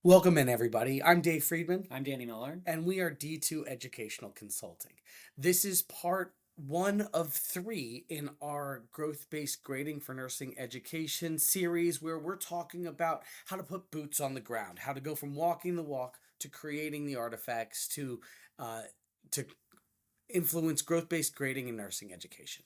Welcome in, everybody. I'm Dave Friedman, I'm Danny Miller. and we are D2 Educational Consulting. This is part one of three in our growth based grading for nursing education series, where we're talking about how to put boots on the ground, how to go from walking the walk to creating the artifacts uh, to influence growth based grading in nursing education.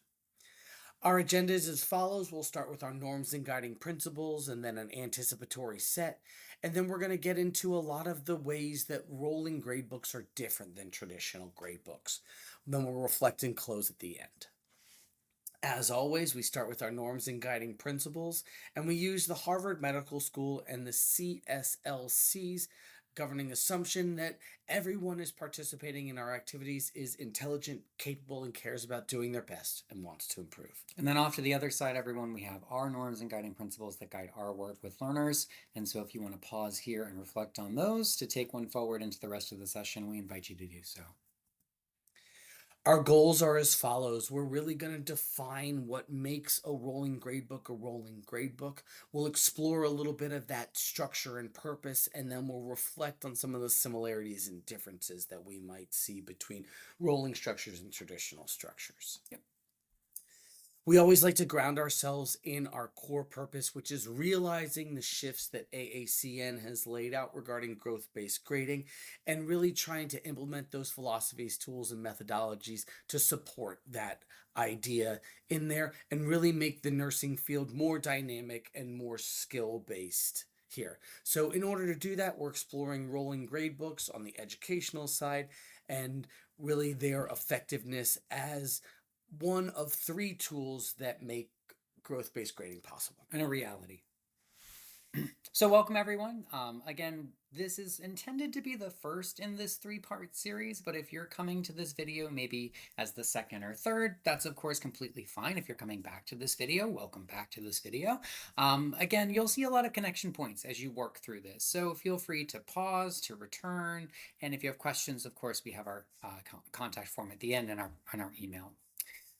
Our agenda is as follows. We'll start with our norms and guiding principles and then an anticipatory set. And then we're going to get into a lot of the ways that rolling grade books are different than traditional grade books. Then we'll reflect and close at the end. As always, we start with our norms and guiding principles, and we use the Harvard Medical School and the CSLC's governing assumption that everyone is participating in our activities is intelligent, capable, and cares about doing their best and wants to improve. And then off to the other side, everyone, we have our norms and guiding principles that guide our work with learners. And so if you want to pause here and reflect on those to take one forward into the rest of the session, we invite you to do so. Our goals are as follows. We're really going to define what makes a rolling gradebook a rolling gradebook. We'll explore a little bit of that structure and purpose, and then we'll reflect on some of the similarities and differences that we might see between rolling structures and traditional structures. Yep. We always like to ground ourselves in our core purpose, which is realizing the shifts that AACN has laid out regarding growth based grading and really trying to implement those philosophies, tools, and methodologies to support that idea in there and really make the nursing field more dynamic and more skill based here. So, in order to do that, we're exploring rolling grade books on the educational side and really their effectiveness as one of three tools that make growth based grading possible. And a reality. So welcome, everyone. Again, this is intended to be the first in this three-part series, but if you're coming to this video maybe as the second or third, that's of course completely fine. If you're coming back to this video, welcome back to this video. Again, you'll see a lot of connection points as you work through this, so feel free to pause, to return, and if you have questions, of course, we have our contact form at the end and our email.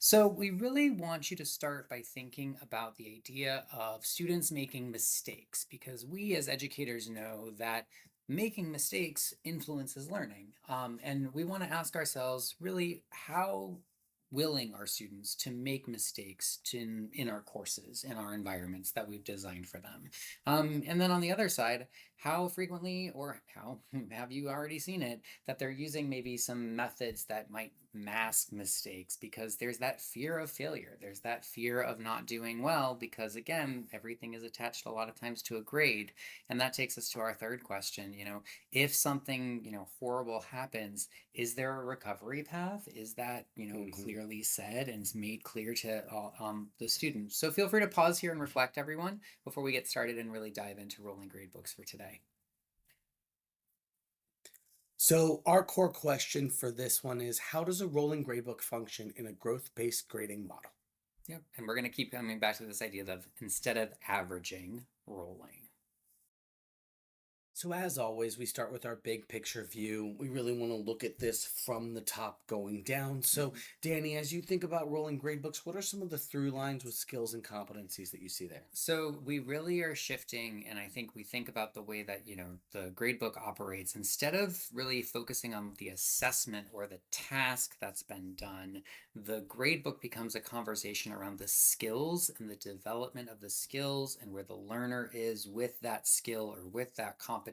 So we really want you to start by thinking about the idea of students making mistakes, because we as educators know that making mistakes influences learning. And we want to ask ourselves really, how willing are students to make mistakes in our courses, in our environments that we've designed for them? And then on the other side, how frequently, or how have you already seen it, that they're using maybe some methods that might mask mistakes, because there's that fear of failure, there's that fear of not doing well, because again, everything is attached a lot of times to a grade. And that takes us to our third question. If something horrible happens, is there a recovery path? Is that clearly said and made clear to the students? So feel free to pause here and reflect, everyone, before we get started and really dive into rolling grade books for today. So, our core question for this one is, how does a rolling gradebook function in a growth based grading model? Yep. And we're going to keep coming back to this idea of, instead of averaging, rolling. So, as always, we start with our big picture view. We really want to look at this from the top going down. So, Danny, as you think about rolling grade books, what are some of the through lines with skills and competencies that you see there? So we really are shifting, and I think we think about the way that the gradebook operates. Instead of really focusing on the assessment or the task that's been done, the gradebook becomes a conversation around the skills and the development of the skills and where the learner is with that skill or with that competency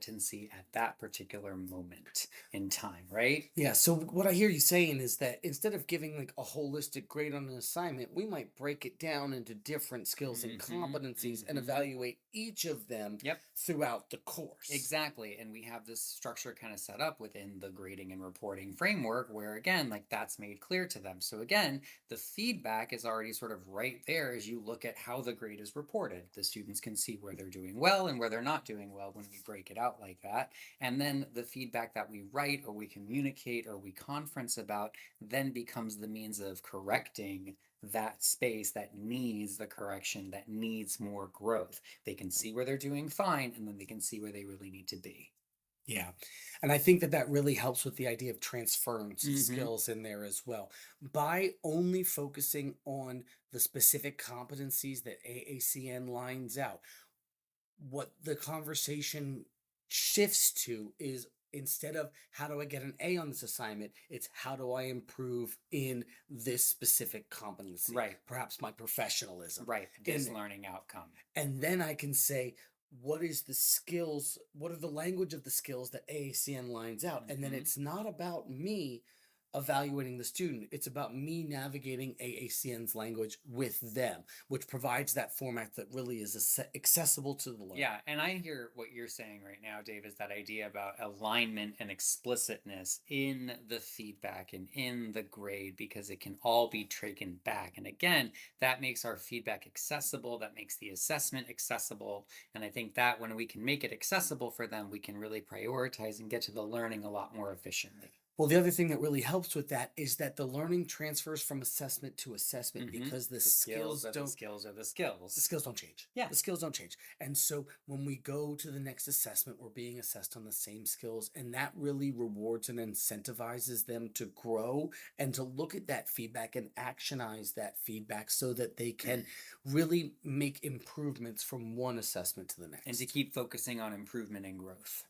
at that particular moment in time, right? Yeah, so what I hear you saying is that instead of giving like a holistic grade on an assignment, we might break it down into different skills and competencies and evaluate each of them Yep. throughout the course. Exactly. And we have this structure kind of set up within the grading and reporting framework where, again, like that's made clear to them. So again, the feedback is already sort of right there as you look at how the grade is reported. The students can see where they're doing well and where they're not doing well when we break it out like that. And then the feedback that we write or we communicate or we conference about then becomes the means of correcting that space that needs the correction, that needs more growth. They can see where they're doing fine, and then they can see where they really need to be. Yeah. And I think that that really helps with the idea of transference skills in there as well. By only focusing on the specific competencies that AACN lines out, what the conversation shifts to is, instead of how do I get an A on this assignment, it's how do I improve in this specific competency, Right. perhaps my professionalism. Right. This learning outcome. And then I can say, what is the skills? What are the language of the skills that AACN lines out? And then Mhm. it's not about me evaluating the student. It's about me navigating AACN's language with them, which provides that format that really is accessible to the learner. Yeah, and I hear what you're saying right now, Dave, is that idea about alignment and explicitness in the feedback and in the grade, because it can all be taken back. And again, that makes our feedback accessible, that makes the assessment accessible. And I think that when we can make it accessible for them, we can really prioritize and get to the learning a lot more efficiently. Well, the other thing that really helps with that is that the learning transfers from assessment to assessment, Mhm. because the The skills skills are the don't skills are the the skills. skills don't change. Yeah. The skills don't change. And so when we go to the next assessment, we're being assessed on the same skills. And that really rewards and incentivizes them to grow and to look at that feedback and actionize that feedback so that they can really make improvements from one assessment to the next. And to keep focusing on improvement and growth.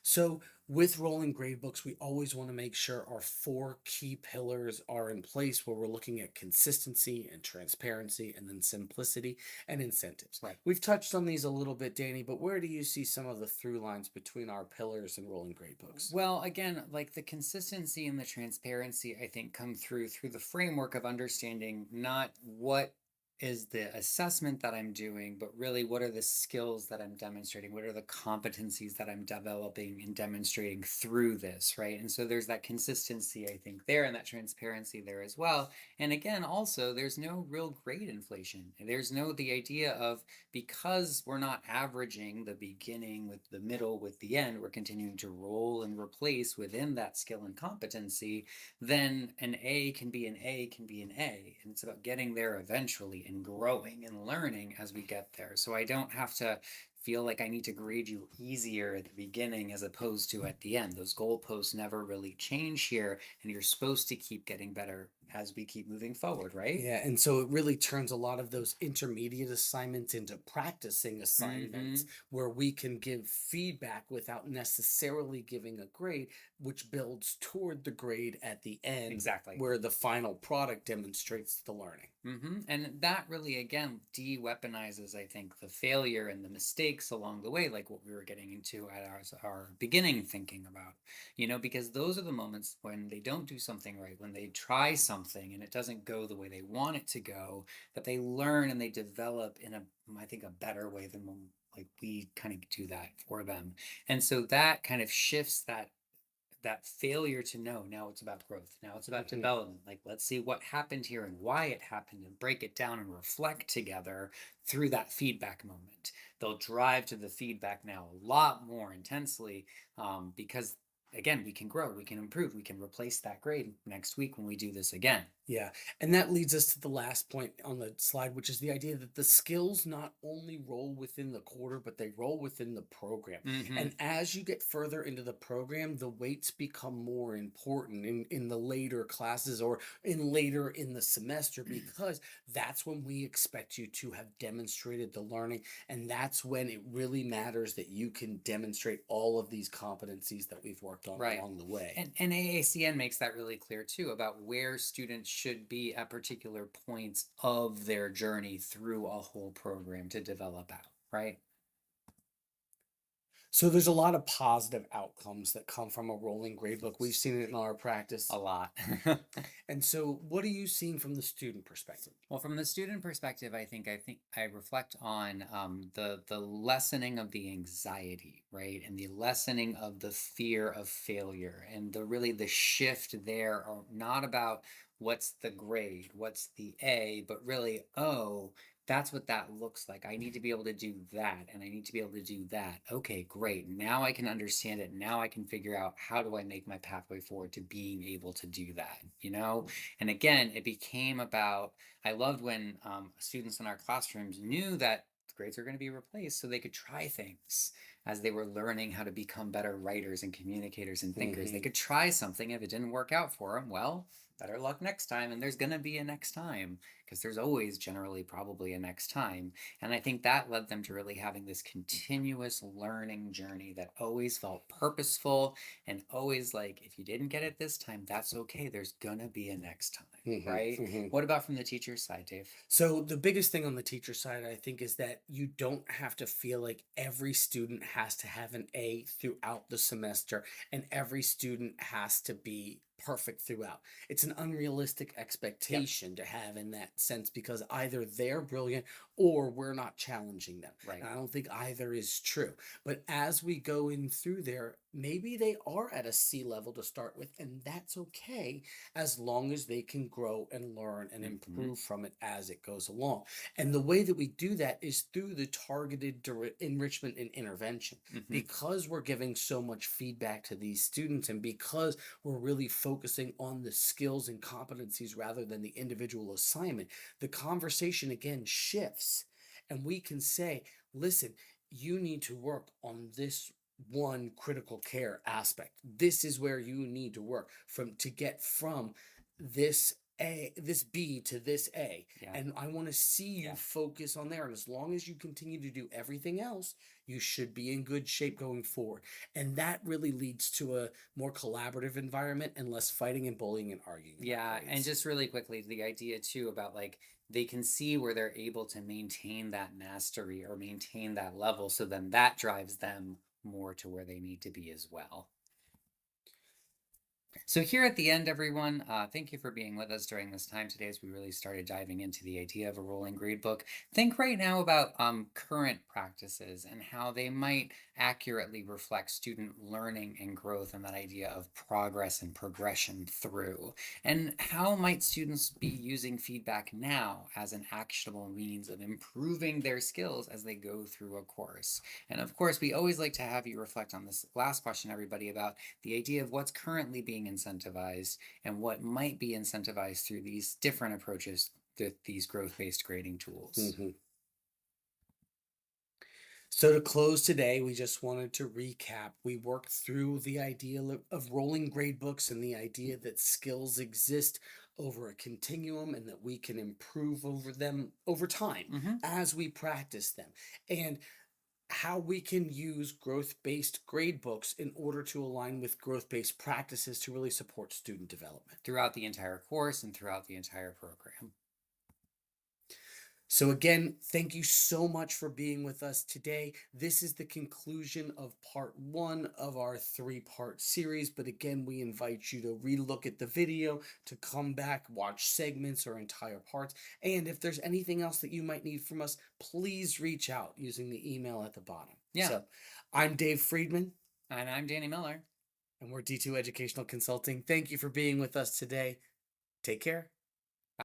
So with rolling grade books, we always want to make sure our four key pillars are in place, where we're looking at consistency and transparency, and then simplicity and incentives. Right. We've touched on these a little bit, Danny, but where do you see some of the through lines between our pillars and rolling grade books? Well, again, like the consistency and the transparency, I think, come through the framework of understanding not what is the assessment that I'm doing, but really what are the skills that I'm demonstrating? What are the competencies that I'm developing and demonstrating through this, right? And so there's that consistency, I think, there, and that transparency there as well. And again, also, there's no real grade inflation. There's no the idea of, because we're not averaging the beginning with the middle with the end, we're continuing to roll and replace within that skill and competency, then an A can be an A can be an A. And it's about getting there eventually and growing and learning as we get there. So I don't have to feel like I need to grade you easier at the beginning as opposed to at the end. Those goalposts never really change here, and you're supposed to keep getting better as we keep moving forward, right? Yeah, and so it really turns a lot of those intermediate assignments into practicing assignments, where we can give feedback without necessarily giving a grade, which builds toward the grade at the end, Exactly. where the final product demonstrates the learning. And that really, again, de-weaponizes, I think, the failure and the mistakes along the way, like what we were getting into at our beginning thinking about, because those are the moments when they don't do something right, when they try something and it doesn't go the way they want it to go, that they learn and they develop in I think, a better way than when, like, we kind of do that for them. And so that kind of shifts that failure to know. Now it's about growth, now it's about development. Like, let's see what happened here and why it happened, and break it down and reflect together through that feedback moment. They'll drive to the feedback now a lot more intensely, because again, we can grow, we can improve, we can replace that grade next week when we do this again. Yeah, and that leads us to the last point on the slide, which is the idea that the skills not only roll within the quarter, but they roll within the program. And as you get further into the program, the weights become more important in the later classes, or later in the semester, because that's when we expect you to have demonstrated the learning. And that's when it really matters that you can demonstrate all of these competencies that we've worked on Right. along the way. And AACN makes that really clear too, about where students should be at particular points of their journey through a whole program to develop out, right? So there's a lot of positive outcomes that come from a rolling gradebook. We've seen it in our practice. A lot. And so what are you seeing from the student perspective? Well, from the student perspective, I think I reflect on the lessening of the anxiety, right, and the lessening of the fear of failure, and the shift there are not about what's the grade, what's the A, but really, oh, that's what that looks like. I need to be able to do that, and I need to be able to do that. Okay, great. Now I can understand it. Now I can figure out, how do I make my pathway forward to being able to do that. And again, it became about, I loved when students in our classrooms knew that grades are going to be replaced so they could try things. as they were learning how to become better writers and communicators and thinkers. They Mhm. could try something. If it didn't work out for them, well, better luck next time. And there's going to be a next time, because there's always generally probably a next time. And I think that led them to really having this continuous learning journey that always felt purposeful and always like, if you didn't get it this time, that's okay. There's going to be a next time, Mhm. right? Mhm. What about from the teacher's side, Dave? So the biggest thing on the teacher side, I think, is that you don't have to feel like every student has to have an A throughout the semester and every student has to be perfect throughout. It's an unrealistic Yep. expectation to have in that sense because either they're brilliant or we're not challenging them. Right. And I don't think either is true. But as we go in through there, maybe they are at a C level to start with, and that's okay as long as they can grow and learn and Hmm. improve from it as it goes along. And the way that we do that is through the targeted enrichment and intervention. Hmm. Because we're giving so much feedback to these students and because we're really focusing on the skills and competencies rather than the individual assignment, the conversation again shifts. And we can say, listen, you need to work on this one critical care aspect. This is where you need to work from to get from this B to this A. Yeah. And I want to see you Yeah. focus on there. And as long as you continue to do everything else, you should be in good shape going forward. And that really leads to a more collaborative environment and less fighting and bullying and arguing about Yeah, and grades. just really quickly, the idea too about like they can see where they're able to maintain that mastery or maintain that level, so then that drives them more to where they need to be as well. So here at the end, everyone, thank you for being with us during this time today as we really started diving into the idea of a rolling grade book. Think right now about current practices and how they might accurately reflect student learning and growth and that idea of progress and progression through. And how might students be using feedback now as an actionable means of improving their skills as they go through a course? And of course, we always like to have you reflect on this last question, everybody, about the idea of what's currently being incentivized and what might be incentivized through these different approaches, these growth-based grading tools. Mhm. So to close today, we just wanted to recap. We worked through the idea of rolling grade books and the idea that skills exist over a continuum and that we can improve over them over time Hmm. as we practice them. And how we can use growth-based grade books in order to align with growth-based practices to really support student development. Throughout the entire course and throughout the entire program. So, again, thank you so much for being with us today. This is the conclusion of part one of our three-part series. But again, we invite you to relook at the video, to come back, watch segments or entire parts. And if there's anything else that you might need from us, please reach out using the email at the bottom. Yeah. So, I'm Dave Friedman, And I'm Danny Miller. and we're D2 Educational Consulting. Thank you for being with us today. Take care.